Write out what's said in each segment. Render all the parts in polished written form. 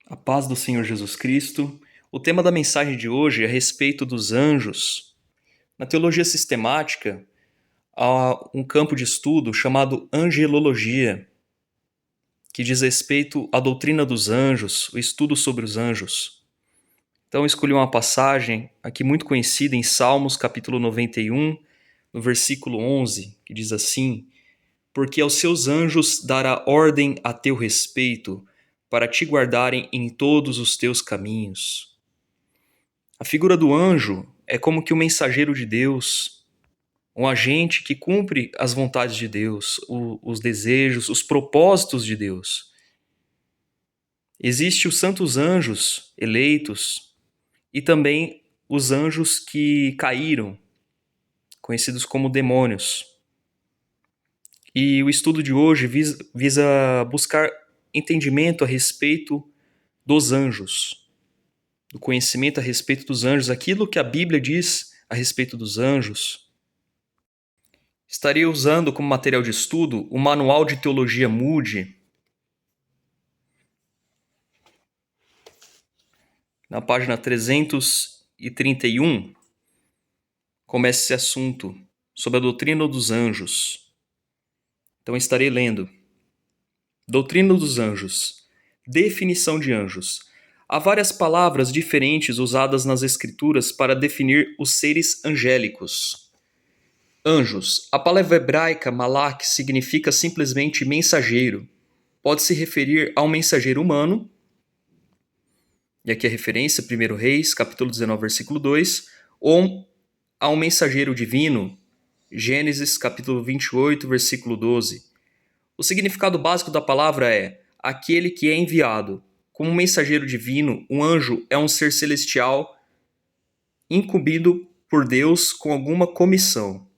A paz do Senhor Jesus Cristo. O tema da mensagem de hoje é a respeito dos anjos. Na teologia sistemática, há um campo de estudo chamado angelologia, que diz respeito à doutrina dos anjos, o estudo sobre os anjos. Então, eu escolhi uma passagem aqui muito conhecida em Salmos, capítulo 91, no versículo 11, que diz assim: Porque aos seus anjos dará ordem a teu respeito, para te guardarem em todos os teus caminhos. A figura do anjo é como que o mensageiro de Deus, um agente que cumpre as vontades de Deus, os desejos, os propósitos de Deus. Existem os santos anjos eleitos e também os anjos que caíram, conhecidos como demônios. E o estudo de hoje visa buscar entendimento a respeito dos anjos, do conhecimento a respeito dos anjos, aquilo que a Bíblia diz a respeito dos anjos. Estarei usando como material de estudo o Manual de Teologia Moody. Na página 331, começa esse assunto sobre a doutrina dos anjos. Então estarei lendo. Doutrina dos anjos. Definição de anjos. Há várias palavras diferentes usadas nas Escrituras para definir os seres angélicos. Anjos. A palavra hebraica malak significa simplesmente mensageiro. Pode se referir a um mensageiro humano, e aqui a referência, 1 Reis, capítulo 19, versículo 2, ou a um mensageiro divino, Gênesis, capítulo 28, versículo 12. O significado básico da palavra é aquele que é enviado. Como um mensageiro divino, um anjo é um ser celestial incumbido por Deus com alguma comissão.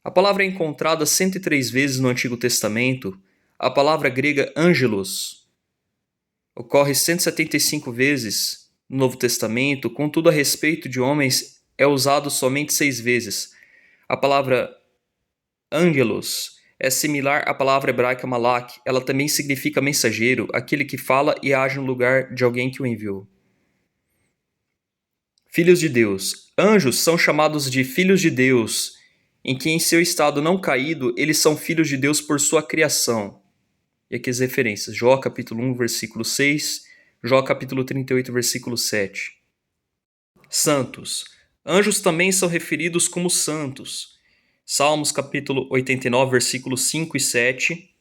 A palavra é encontrada 103 vezes no Antigo Testamento. A palavra grega angelos ocorre 175 vezes no Novo Testamento, contudo, a respeito de homens é usado somente 6 vezes. A palavra angelos é similar à palavra hebraica malak. Ela também significa mensageiro, aquele que fala e age no lugar de alguém que o enviou. Filhos de Deus. Anjos são chamados de filhos de Deus, em que em seu estado não caído, eles são filhos de Deus por sua criação. E aqui as referências, Jó capítulo 1, versículo 6, Jó capítulo 38, versículo 7. Santos. Anjos também são referidos como santos. Salmos capítulo 89, versículos 5 e 7.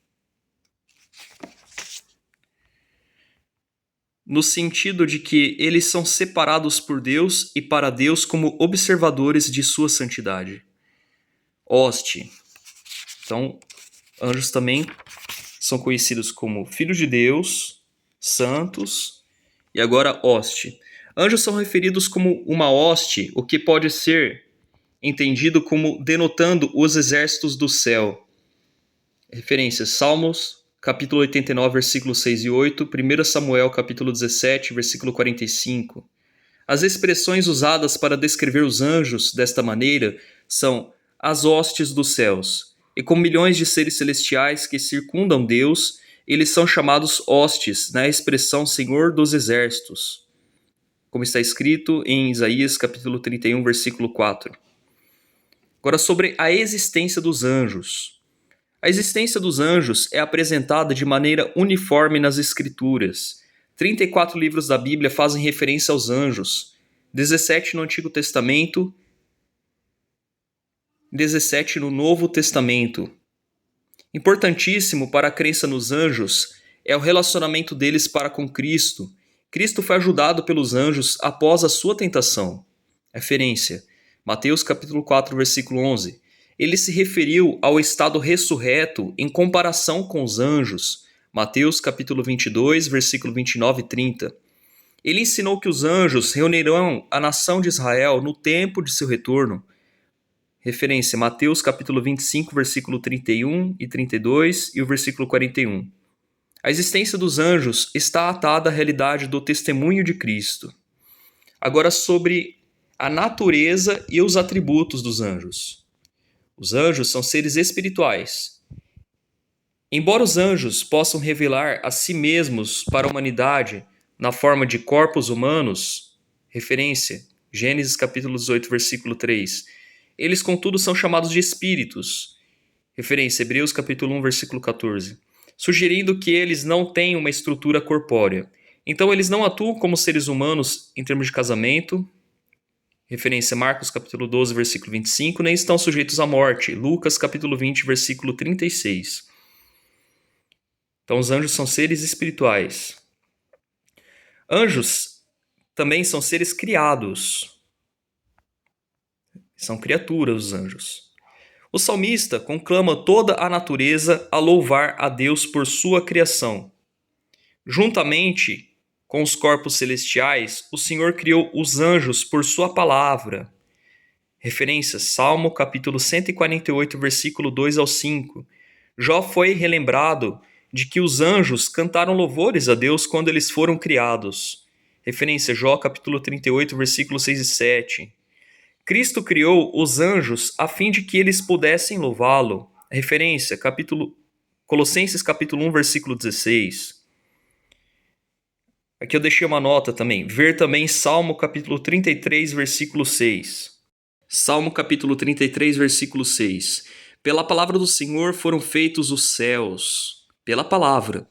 No sentido de que eles são separados por Deus e para Deus como observadores de sua santidade. Hoste. Então, anjos também são conhecidos como filhos de Deus, santos e agora hoste. Anjos são referidos como uma hoste, o que pode ser entendido como denotando os exércitos do céu. Referências: Salmos, capítulo 89, versículos 6 e 8, 1 Samuel, capítulo 17, versículo 45. As expressões usadas para descrever os anjos desta maneira são as hostes dos céus. E com milhões de seres celestiais que circundam Deus, eles são chamados hostes, na expressão Senhor dos Exércitos, como está escrito em Isaías capítulo 31, versículo 4. Agora, sobre a existência dos anjos. A existência dos anjos é apresentada de maneira uniforme nas Escrituras. 34 livros da Bíblia fazem referência aos anjos, 17 no Antigo Testamento, 17 no Novo Testamento. Importantíssimo para a crença nos anjos é o relacionamento deles para com Cristo. Cristo foi ajudado pelos anjos após a sua tentação. Referência: Mateus capítulo 4, versículo 11. Ele se referiu ao estado ressurreto em comparação com os anjos. Mateus capítulo 22, versículo 29 e 30. Ele ensinou que os anjos reunirão a nação de Israel no tempo de seu retorno. Referência: Mateus capítulo 25, versículo 31 e 32 e o versículo 41. A existência dos anjos está atada à realidade do testemunho de Cristo. Agora, sobre a natureza e os atributos dos anjos. Os anjos são seres espirituais. Embora os anjos possam revelar a si mesmos para a humanidade na forma de corpos humanos, referência, Gênesis capítulo 18, versículo 3. Eles, contudo, são chamados de espíritos, referência, Hebreus capítulo 1, versículo 14, sugerindo que eles não têm uma estrutura corpórea. Então, eles não atuam como seres humanos em termos de casamento, referência Marcos capítulo 12, versículo 25, nem estão sujeitos à morte, Lucas capítulo 20, versículo 36. Então, os anjos são seres espirituais. Anjos também são seres criados. São criaturas, os anjos. O salmista conclama toda a natureza a louvar a Deus por sua criação. Juntamente com os corpos celestiais, o Senhor criou os anjos por sua palavra. Referência, Salmo capítulo 148, versículo 2 ao 5. Jó foi relembrado de que os anjos cantaram louvores a Deus quando eles foram criados. Referência, Jó capítulo 38, versículos 6 e 7. Cristo criou os anjos a fim de que eles pudessem louvá-lo. Referência, Colossenses capítulo 1, versículo 16. Aqui eu deixei uma nota também. Ver também Salmo capítulo 33, versículo 6. Salmo capítulo 33, versículo 6. Pela palavra do Senhor foram feitos os céus. Pela palavra.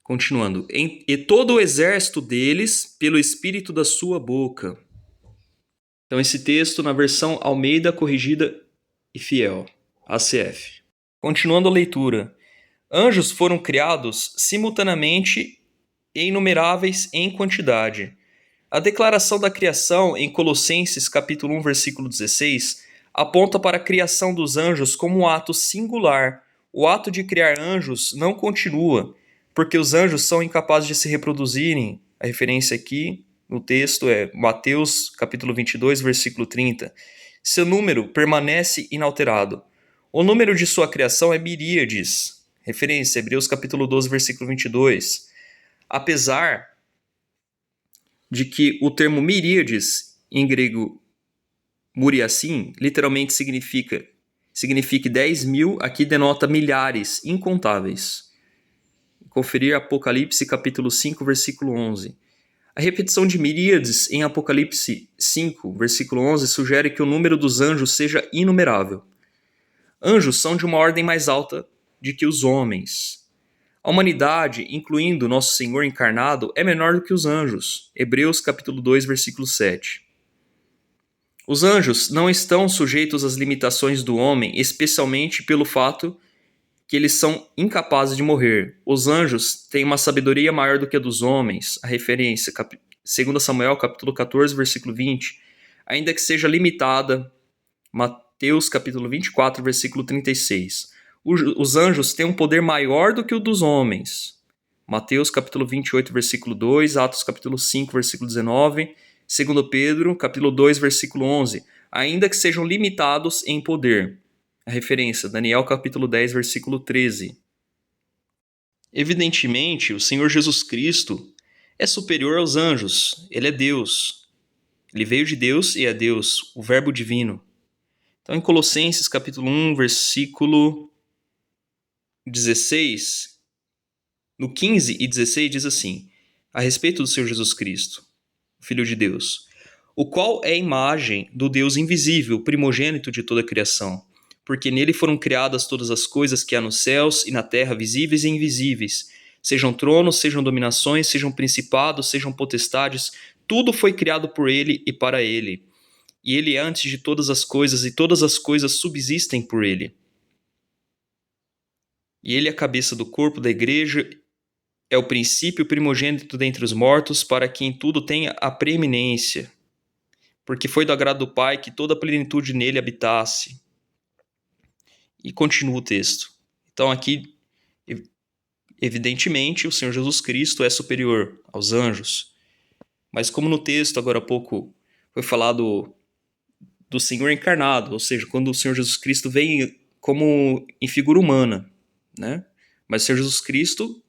Continuando. E todo o exército deles pelo espírito da sua boca. Então esse texto na versão Almeida Corrigida e Fiel, ACF. Continuando a leitura. Anjos foram criados simultaneamente e inumeráveis em quantidade. A declaração da criação em Colossenses capítulo 1, versículo 16, aponta para a criação dos anjos como um ato singular. O ato de criar anjos não continua, porque os anjos são incapazes de se reproduzirem. A referência aqui no texto é Mateus capítulo 22, versículo 30. Seu número permanece inalterado. O número de sua criação é miríades. Referência, Hebreus capítulo 12, versículo 22. Apesar de que o termo miríades, em grego muriassim, literalmente signifique 10 mil, aqui denota milhares, incontáveis. Conferir Apocalipse capítulo 5, versículo 11. A repetição de miríades em Apocalipse 5, versículo 11, sugere que o número dos anjos seja inumerável. Anjos são de uma ordem mais alta de que os homens. A humanidade, incluindo nosso Senhor encarnado, é menor do que os anjos. Hebreus capítulo 2, versículo 7. Os anjos não estão sujeitos às limitações do homem, especialmente pelo fato que eles são incapazes de morrer. Os anjos têm uma sabedoria maior do que a dos homens. A referência, 2 Samuel capítulo 14, versículo 20, ainda que seja limitada. Mateus capítulo 24, versículo 36. Os anjos têm um poder maior do que o dos homens. Mateus capítulo 28, versículo 2, Atos capítulo 5, versículo 19, 2 Pedro capítulo 2, versículo 11, ainda que sejam limitados em poder. A referência, Daniel capítulo 10, versículo 13. Evidentemente, o Senhor Jesus Cristo é superior aos anjos. Ele é Deus. Ele veio de Deus e é Deus, o Verbo divino. Então, em Colossenses capítulo 1, versículo 16, no 15 e 16 diz assim, a respeito do Senhor Jesus Cristo, Filho de Deus, o qual é a imagem do Deus invisível, primogênito de toda a criação, porque nele foram criadas todas as coisas que há nos céus e na terra, visíveis e invisíveis, sejam tronos, sejam dominações, sejam principados, sejam potestades, tudo foi criado por ele e para ele. E ele é antes de todas as coisas, e todas as coisas subsistem por ele. E ele é a cabeça do corpo da igreja, é o princípio primogênito dentre os mortos, para que em tudo tenha a preeminência. Porque foi do agrado do Pai que toda a plenitude nele habitasse. E continua o texto. Então aqui, evidentemente, o Senhor Jesus Cristo é superior aos anjos. Mas como no texto, agora há pouco, foi falado do Senhor encarnado, ou seja, quando o Senhor Jesus Cristo vem como em figura humana, né? Mas o Senhor Jesus Cristo,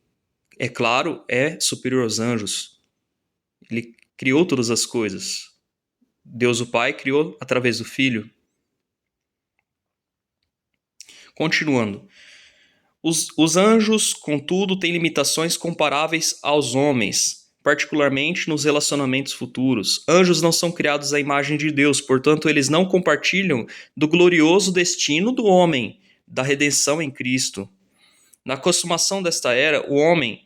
é claro, é superior aos anjos. Ele criou todas as coisas. Deus o Pai criou através do Filho. Continuando. Os anjos, contudo, têm limitações comparáveis aos homens, particularmente nos relacionamentos futuros. Anjos não são criados à imagem de Deus, portanto, eles não compartilham do glorioso destino do homem, da redenção em Cristo. Na consumação desta era, o homem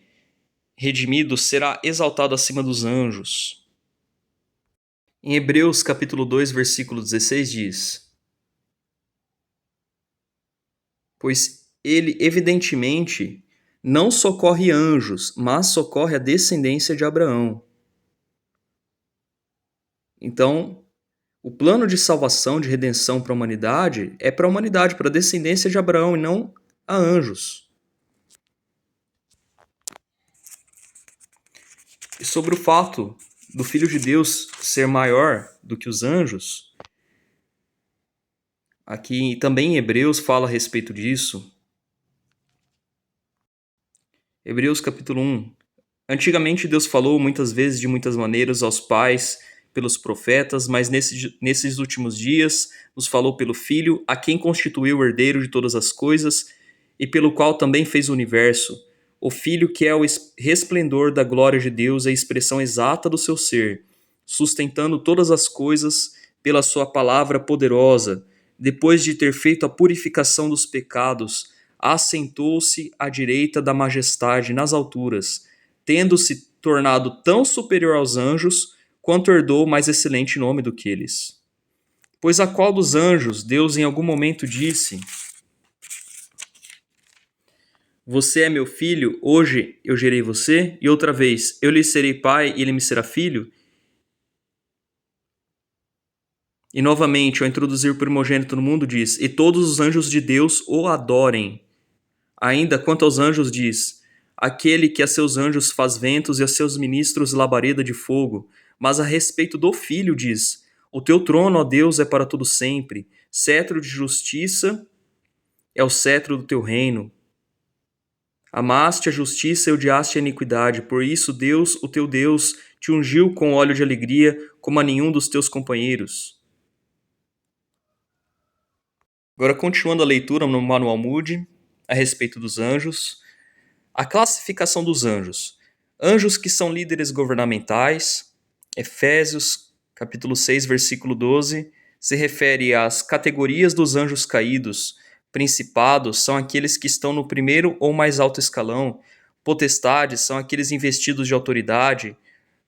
redimido será exaltado acima dos anjos. Em Hebreus capítulo 2, versículo 16 diz: Pois ele evidentemente não socorre anjos, mas socorre a descendência de Abraão. Então, o plano de salvação, de redenção para a humanidade é para a humanidade, para a descendência de Abraão e não a anjos. E sobre o fato do Filho de Deus ser maior do que os anjos, aqui também em Hebreus fala a respeito disso. Hebreus capítulo 1. Antigamente Deus falou muitas vezes de muitas maneiras aos pais pelos profetas, mas nesses últimos dias nos falou pelo Filho, a quem constituiu o herdeiro de todas as coisas e pelo qual também fez o universo. O Filho que é o resplendor da glória de Deus, a expressão exata do seu ser, sustentando todas as coisas pela sua palavra poderosa. Depois de ter feito a purificação dos pecados, assentou-se à direita da majestade nas alturas, tendo-se tornado tão superior aos anjos, quanto herdou o mais excelente nome do que eles. Pois a qual dos anjos Deus em algum momento disse: Você é meu filho, hoje eu gerei você, e outra vez, eu lhe serei pai e ele me será filho? E novamente, ao introduzir o primogênito no mundo, diz: E todos os anjos de Deus o adorem. Ainda quanto aos anjos diz: Aquele que a seus anjos faz ventos e a seus ministros labareda de fogo. Mas a respeito do Filho diz: O teu trono, ó Deus, é para todo sempre. Cetro de justiça é o cetro do teu reino. Amaste a justiça e odiaste a iniquidade. Por isso Deus, o teu Deus, te ungiu com óleo de alegria, como a nenhum dos teus companheiros. Agora, continuando a leitura no Manual Moody, a respeito dos anjos. A classificação dos anjos. Anjos que são líderes governamentais. Efésios, capítulo 6, versículo 12, se refere às categorias dos anjos caídos. Principados são aqueles que estão no primeiro ou mais alto escalão. Potestades são aqueles investidos de autoridade.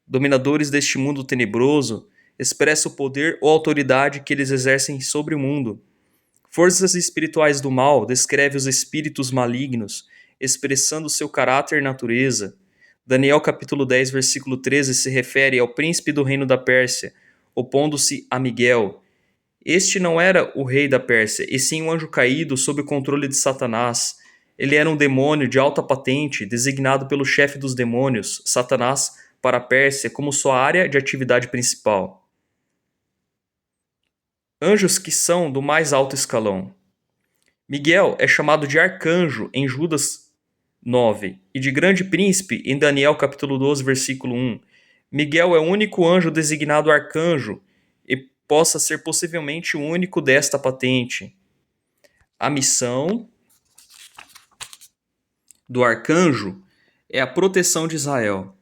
Dominadores deste mundo tenebroso expressa o poder ou autoridade que eles exercem sobre o mundo. Forças espirituais do mal descreve os espíritos malignos, expressando seu caráter e natureza. Daniel capítulo 10, versículo 13 se refere ao príncipe do reino da Pérsia, opondo-se a Miguel. Este não era o rei da Pérsia, e sim um anjo caído sob o controle de Satanás. Ele era um demônio de alta patente, designado pelo chefe dos demônios, Satanás, para a Pérsia como sua área de atividade principal. Anjos que são do mais alto escalão. Miguel é chamado de arcanjo em Judas 9 e de grande príncipe em Daniel capítulo 12, versículo 1. Miguel é o único anjo designado arcanjo e possa ser possivelmente o único desta patente. A missão do arcanjo é a proteção de Israel.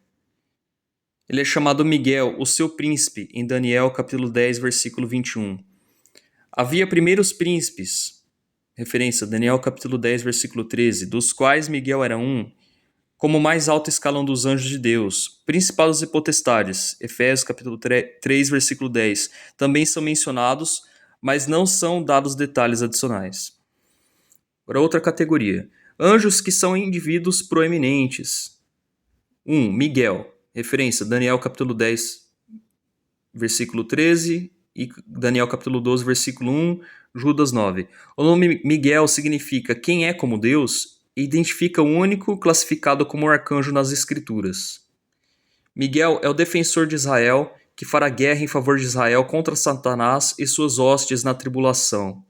Ele é chamado Miguel, o seu príncipe, em Daniel capítulo 10, versículo 21. Havia primeiros príncipes, referência Daniel capítulo 10, versículo 13, dos quais Miguel era um, como o mais alto escalão dos anjos de Deus. Principados e potestades, Efésios capítulo 3, versículo 10, também são mencionados, mas não são dados detalhes adicionais. Agora outra categoria. Anjos que são indivíduos proeminentes. 1. Miguel, referência Daniel capítulo 10, versículo 13 e Daniel capítulo 12, versículo 1, Judas 9. O nome Miguel significa quem é como Deus e identifica o único classificado como arcanjo nas Escrituras. Miguel é o defensor de Israel que fará guerra em favor de Israel contra Satanás e suas hostes na tribulação.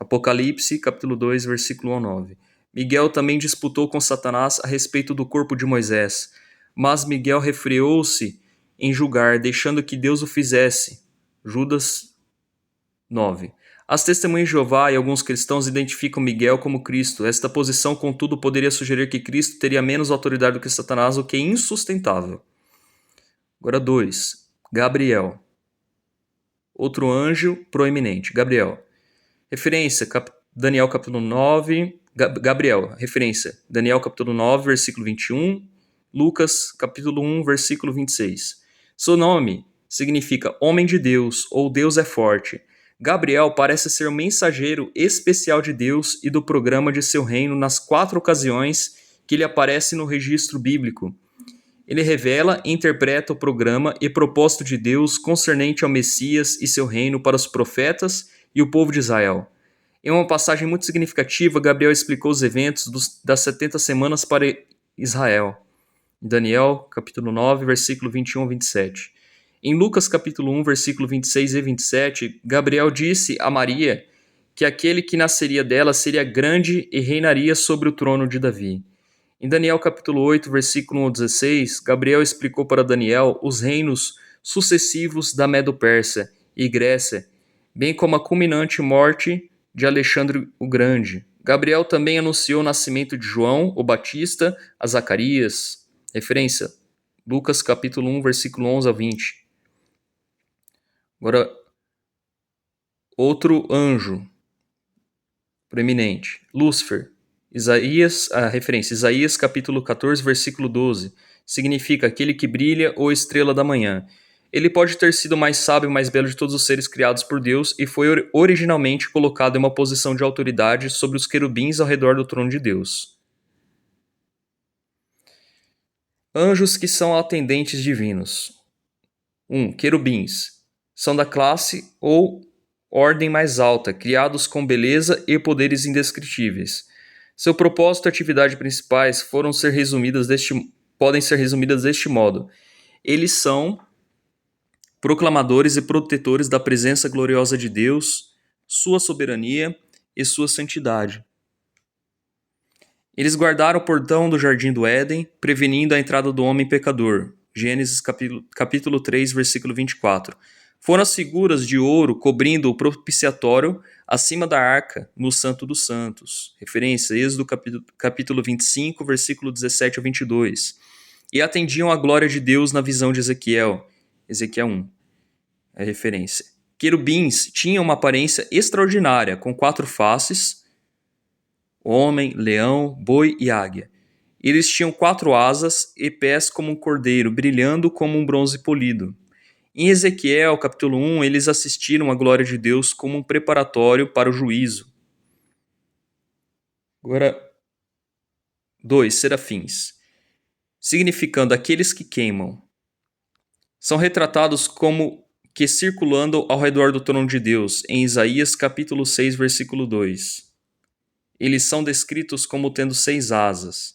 Apocalipse capítulo 2, versículo 1 a 9. Miguel também disputou com Satanás a respeito do corpo de Moisés, mas Miguel refreou-se em julgar, deixando que Deus o fizesse. Judas 9. As testemunhas de Jeová e alguns cristãos identificam Miguel como Cristo. Esta posição, contudo, poderia sugerir que Cristo teria menos autoridade do que Satanás, o que é insustentável. Agora 2. Gabriel. Outro anjo proeminente. Gabriel. Referência, Daniel capítulo 9. Gabriel, referência, Daniel capítulo 9, versículo 21. Lucas capítulo 1, versículo 26. Seu nome significa homem de Deus ou Deus é forte. Gabriel parece ser o mensageiro especial de Deus e do programa de seu reino nas 4 ocasiões que ele aparece no registro bíblico. Ele revela e interpreta o programa e propósito de Deus concernente ao Messias e seu reino para os profetas e o povo de Israel. Em uma passagem muito significativa, Gabriel explicou os eventos das 70 semanas para Israel. Daniel, capítulo 9, versículo 21 a 27. Em Lucas, capítulo 1, versículo 26 e 27, Gabriel disse a Maria que aquele que nasceria dela seria grande e reinaria sobre o trono de Davi. Em Daniel, capítulo 8, versículo 1 a 16, Gabriel explicou para Daniel os reinos sucessivos da Medo-Pérsia e Grécia, bem como a culminante morte de Alexandre o Grande. Gabriel também anunciou o nascimento de João, o Batista, a Zacarias. Referência, Lucas capítulo 1, versículo 11 a 20. Agora, outro anjo proeminente, Lúcifer. Isaías, a referência, Isaías capítulo 14, versículo 12. Significa aquele que brilha ou estrela da manhã. Ele pode ter sido o mais sábio e mais belo de todos os seres criados por Deus e foi originalmente colocado em uma posição de autoridade sobre os querubins ao redor do trono de Deus. Anjos que são atendentes divinos. 1. Querubins. São da classe ou ordem mais alta, criados com beleza e poderes indescritíveis. Seu propósito e atividade principais podem ser resumidas deste modo. Eles são proclamadores e protetores da presença gloriosa de Deus, sua soberania e sua santidade. Eles guardaram o portão do jardim do Éden, prevenindo a entrada do homem pecador. Gênesis capítulo 3, versículo 24. Foram as figuras de ouro cobrindo o propiciatório acima da arca, no Santo dos Santos. Referência, Êxodo capítulo 25, versículo 17 a 22. E atendiam à glória de Deus na visão de Ezequiel. Ezequiel 1. É referência. Querubins tinham uma aparência extraordinária, com 4 faces, homem, leão, boi e águia. Eles tinham 4 asas e pés como um cordeiro, brilhando como um bronze polido. Em Ezequiel, capítulo 1, eles assistiram à glória de Deus como um preparatório para o juízo. Agora, 2. Serafins. Significando aqueles que queimam. São retratados como que circulando ao redor do trono de Deus, em Isaías, capítulo 6, versículo 2. Eles são descritos como tendo 6 asas.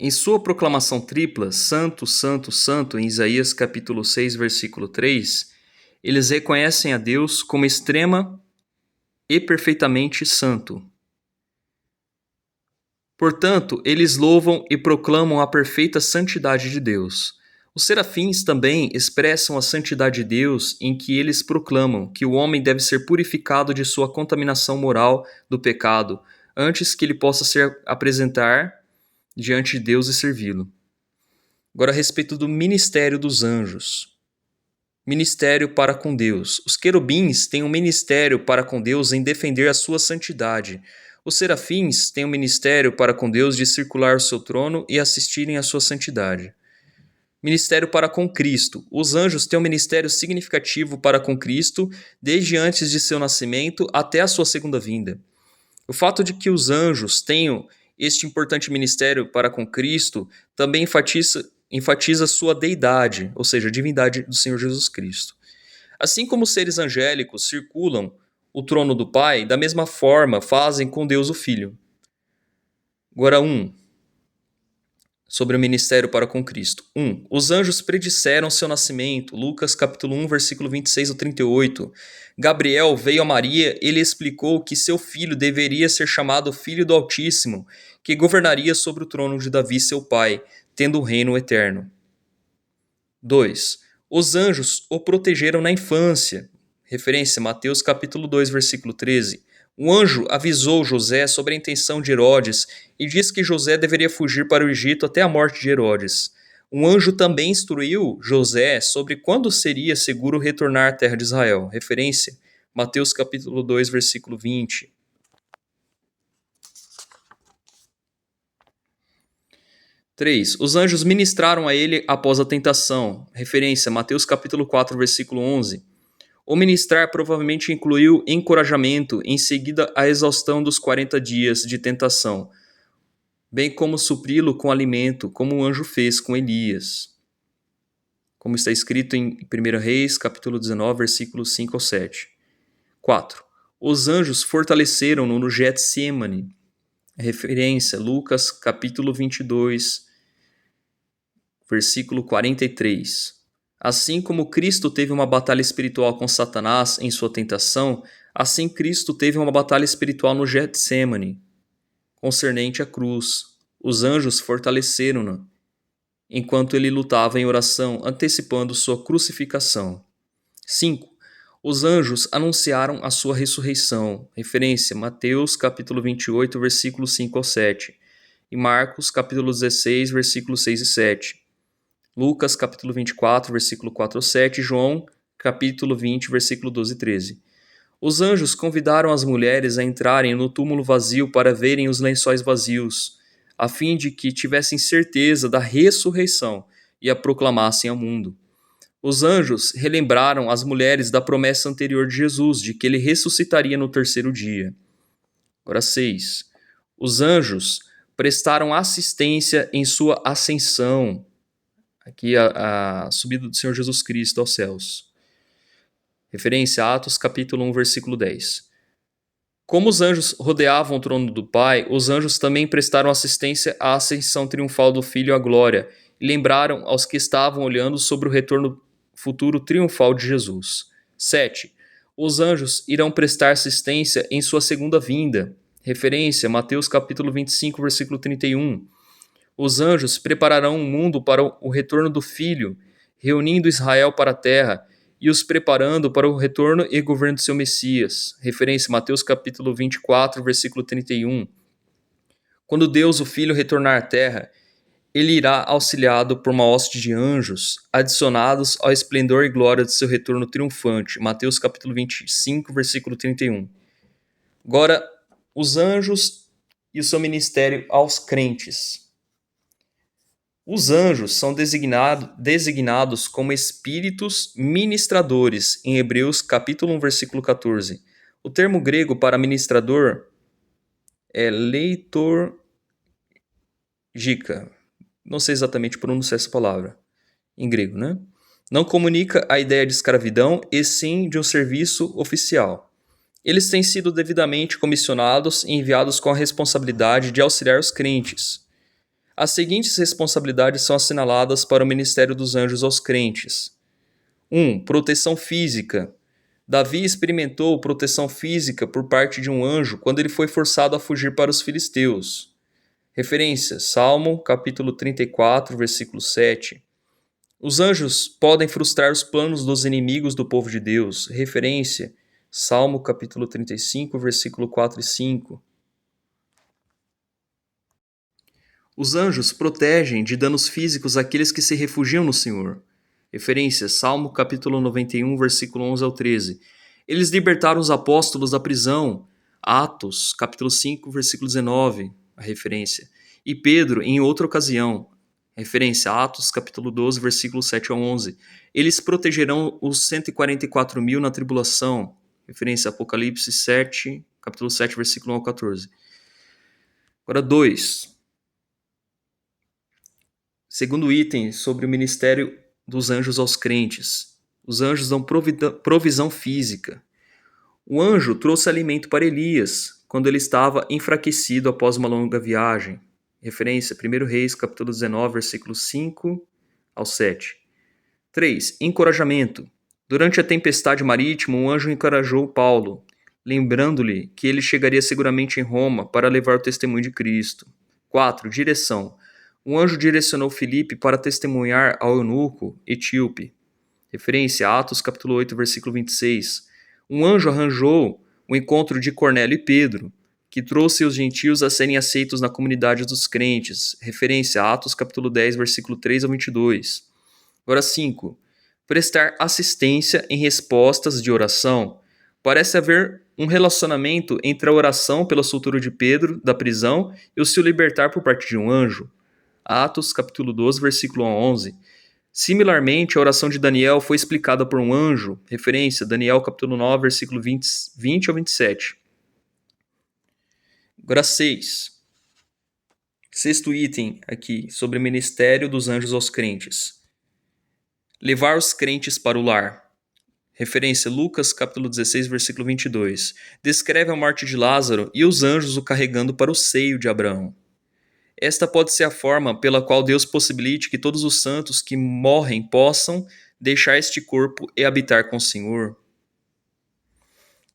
Em sua proclamação tripla, Santo, Santo, Santo, em Isaías capítulo 6, versículo 3, eles reconhecem a Deus como extrema e perfeitamente santo. Portanto, eles louvam e proclamam a perfeita santidade de Deus. Os serafins também expressam a santidade de Deus em que eles proclamam que o homem deve ser purificado de sua contaminação moral do pecado, antes que ele possa se apresentar diante de Deus e servi-lo. Agora, a respeito do ministério dos anjos. Ministério para com Deus. Os querubins têm um ministério para com Deus em defender a sua santidade. Os serafins têm um ministério para com Deus de circular o seu trono e assistirem à sua santidade. Ministério para com Cristo. Os anjos têm um ministério significativo para com Cristo desde antes de seu nascimento até a sua segunda vinda. O fato de que os anjos tenham este importante ministério para com Cristo também enfatiza sua deidade, ou seja, a divindade do Senhor Jesus Cristo. Assim como os seres angélicos circulam o trono do Pai, da mesma forma fazem com Deus o Filho. Agora, sobre o ministério para com Cristo. 1. Os anjos predisseram seu nascimento. Lucas capítulo 1, versículo 26 ao 38. Gabriel veio a Maria e lhe explicou que seu filho deveria ser chamado Filho do Altíssimo, que governaria sobre o trono de Davi, seu pai, tendo o reino eterno. 2. Os anjos o protegeram na infância. Referência, Mateus capítulo 2, versículo 13. Um anjo avisou José sobre a intenção de Herodes e disse que José deveria fugir para o Egito até a morte de Herodes. Um anjo também instruiu José sobre quando seria seguro retornar à terra de Israel. Referência, Mateus capítulo 2, versículo 20. 3. Os anjos ministraram a ele após a tentação. Referência, Mateus capítulo 4, versículo 11. O ministrar provavelmente incluiu encorajamento em seguida à exaustão dos 40 dias de tentação, bem como supri-lo com alimento, como o anjo fez com Elias. Como está escrito em 1 Reis, capítulo 19, versículos 5 ao 7. 4. Os anjos fortaleceram-no no Getsemane. Referência, Lucas, capítulo 22, versículo 43. Assim como Cristo teve uma batalha espiritual com Satanás em sua tentação, assim Cristo teve uma batalha espiritual no Getsemane, concernente à cruz. Os anjos fortaleceram-no enquanto ele lutava em oração, antecipando sua crucificação. 5. Os anjos anunciaram a sua ressurreição. Referência, Mateus capítulo 28, versículos 5 ao 7. E Marcos capítulo 16, versículos 6 e 7. Lucas capítulo 24, versículo 4 ao 7. João capítulo 20, versículo 12 e 13. Os anjos convidaram as mulheres a entrarem no túmulo vazio para verem os lençóis vazios, a fim de que tivessem certeza da ressurreição e a proclamassem ao mundo. Os anjos relembraram as mulheres da promessa anterior de Jesus, de que ele ressuscitaria no terceiro dia. Agora 6. Os anjos prestaram assistência em sua ascensão, aqui a subida do Senhor Jesus Cristo aos céus. Referência a Atos capítulo 1, versículo 10. Como os anjos rodeavam o trono do Pai, os anjos também prestaram assistência à ascensão triunfal do Filho à glória e lembraram aos que estavam olhando sobre o retorno futuro triunfal de Jesus. 7. Os anjos irão prestar assistência em sua segunda vinda. Referência, Mateus capítulo 25, versículo 31. Os anjos prepararão o mundo para o retorno do Filho, reunindo Israel para a terra e os preparando para o retorno e governo do seu Messias. Referência, Mateus capítulo 24, versículo 31. Quando Deus, o Filho, retornar à terra, ele irá auxiliado por uma hoste de anjos, adicionados ao esplendor e glória de seu retorno triunfante. Mateus capítulo 25, versículo 31. Agora, os anjos e o seu ministério aos crentes. Os anjos são designados como espíritos ministradores em Hebreus capítulo 1, versículo 14. O termo grego para ministrador é leitorgica. Não sei exatamente pronunciar essa palavra em grego, né? Não comunica a ideia de escravidão, e sim de um serviço oficial. Eles têm sido devidamente comissionados e enviados com a responsabilidade de auxiliar os crentes. As seguintes responsabilidades são assinaladas para o ministério dos anjos aos crentes. 1. Proteção física. Davi experimentou proteção física por parte de um anjo quando ele foi forçado a fugir para os filisteus. Referência, Salmo, capítulo 34, versículo 7. Os anjos podem frustrar os planos dos inimigos do povo de Deus. Referência, Salmo, capítulo 35, versículo 4 e 5. Os anjos protegem de danos físicos aqueles que se refugiam no Senhor. Referência, Salmo capítulo 91, versículo 11 ao 13. Eles libertaram os apóstolos da prisão. Atos, capítulo 5, versículo 19, a referência. E Pedro, em outra ocasião. Referência, Atos, capítulo 12, versículo 7 ao 11. Eles protegerão os 144 mil na tribulação. Referência, Apocalipse 7, capítulo 7, versículo 1 ao 14. Agora, 2. Segundo item sobre o ministério dos anjos aos crentes. Os anjos dão provisão física. O anjo trouxe alimento para Elias, quando ele estava enfraquecido após uma longa viagem. Referência, 1 Reis, capítulo 19, versículos 5 ao 7. 3. Encorajamento. Durante a tempestade marítima, um anjo encorajou Paulo, lembrando-lhe que ele chegaria seguramente em Roma para levar o testemunho de Cristo. 4. Direção. Um anjo direcionou Filipe para testemunhar ao eunuco etíope. Referência, Atos capítulo 8, versículo 26. Um anjo arranjou o encontro de Cornélio e Pedro, que trouxe os gentios a serem aceitos na comunidade dos crentes. Referência a Atos capítulo 10, versículo 3 ao 22. Agora 5. Prestar assistência em respostas de oração. Parece haver um relacionamento entre a oração pela soltura de Pedro da prisão e o seu libertar por parte de um anjo. Atos capítulo 12, versículo 11. Similarmente, a oração de Daniel foi explicada por um anjo. Referência, Daniel capítulo 9, versículo 20 ao 27. Agora 6. Sexto item aqui, sobre o ministério dos anjos aos crentes. Levar os crentes para o lar. Referência, Lucas capítulo 16, versículo 22. Descreve a morte de Lázaro e os anjos o carregando para o seio de Abraão. Esta pode ser a forma pela qual Deus possibilite que todos os santos que morrem possam deixar este corpo e habitar com o Senhor.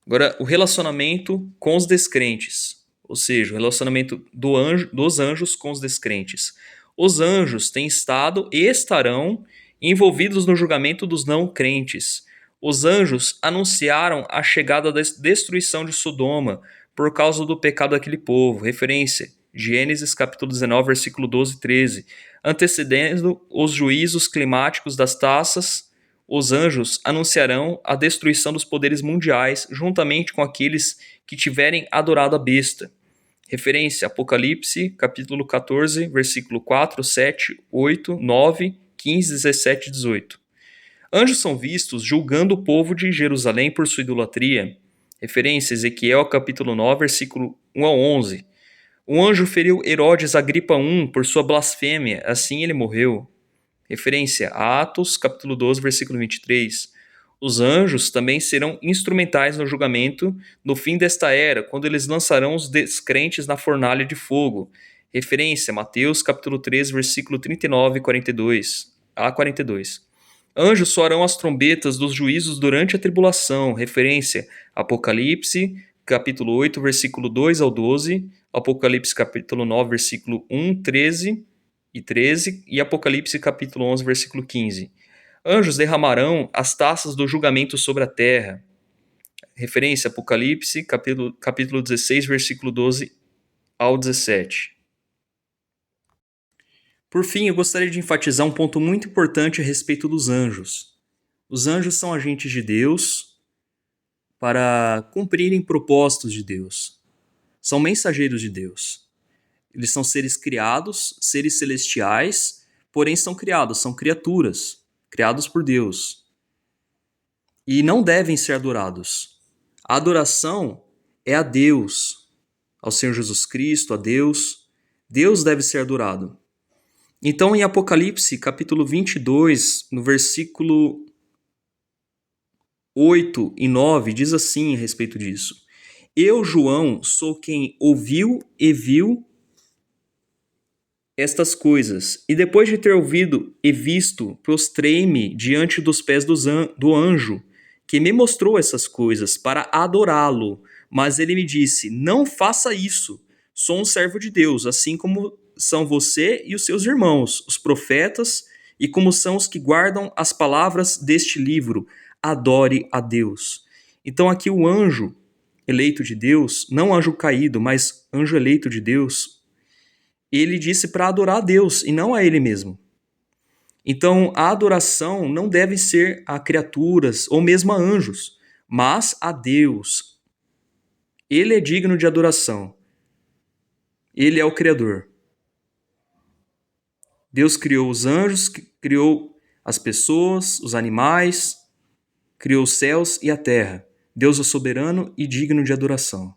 Agora, o relacionamento com os descrentes, ou seja, o relacionamento dos anjos com os descrentes. Os anjos têm estado e estarão envolvidos no julgamento dos não crentes. Os anjos anunciaram a chegada da destruição de Sodoma por causa do pecado daquele povo. Referência, Gênesis capítulo 19, versículo 12 e 13. Antecedendo os juízos climáticos das taças, os anjos anunciarão a destruição dos poderes mundiais juntamente com aqueles que tiverem adorado a besta. Referência, Apocalipse capítulo 14, versículo 4, 7, 8, 9, 15, 17 e 18. Anjos são vistos julgando o povo de Jerusalém por sua idolatria. Referência, Ezequiel capítulo 9, versículo 1 ao 11. Um anjo feriu Herodes Agripa I por sua blasfêmia, assim ele morreu. Referência, Atos capítulo 12, versículo 23. Os anjos também serão instrumentais no julgamento no fim desta era, quando eles lançarão os descrentes na fornalha de fogo. Referência, Mateus capítulo 13, versículo 39 e 42 a 42. Anjos soarão as trombetas dos juízos durante a tribulação. Referência, Apocalipse capítulo 8, versículo 2 ao 12, Apocalipse capítulo 9, versículo 1, 13 e 13 e Apocalipse capítulo 11, versículo 15. Anjos derramarão as taças do julgamento sobre a terra. Referência, Apocalipse capítulo 16, versículo 12 ao 17. Por fim, eu gostaria de enfatizar um ponto muito importante a respeito dos anjos. Os anjos são agentes de Deus para cumprirem propósitos de Deus. São mensageiros de Deus. Eles são seres criados, seres celestiais, porém são criados, são criaturas, criados por Deus. E não devem ser adorados. A adoração é a Deus, ao Senhor Jesus Cristo, a Deus. Deus deve ser adorado. Então, em Apocalipse, capítulo 22, no versículo 8 e 9, diz assim a respeito disso. Eu, João, sou quem ouviu e viu estas coisas, e depois de ter ouvido e visto, prostrei-me diante dos pés do anjo, que me mostrou essas coisas, para adorá-lo. Mas ele me disse, não faça isso, sou um servo de Deus, assim como são você e os seus irmãos, os profetas, e como são os que guardam as palavras deste livro. Adore a Deus. Então aqui o anjo eleito de Deus, não anjo caído, mas anjo eleito de Deus, ele disse para adorar a Deus e não a ele mesmo. Então a adoração não deve ser a criaturas ou mesmo a anjos, mas a Deus. Ele é digno de adoração. Ele é o Criador. Deus criou os anjos, criou as pessoas, os animais, criou os céus e a terra. Deus é soberano e digno de adoração.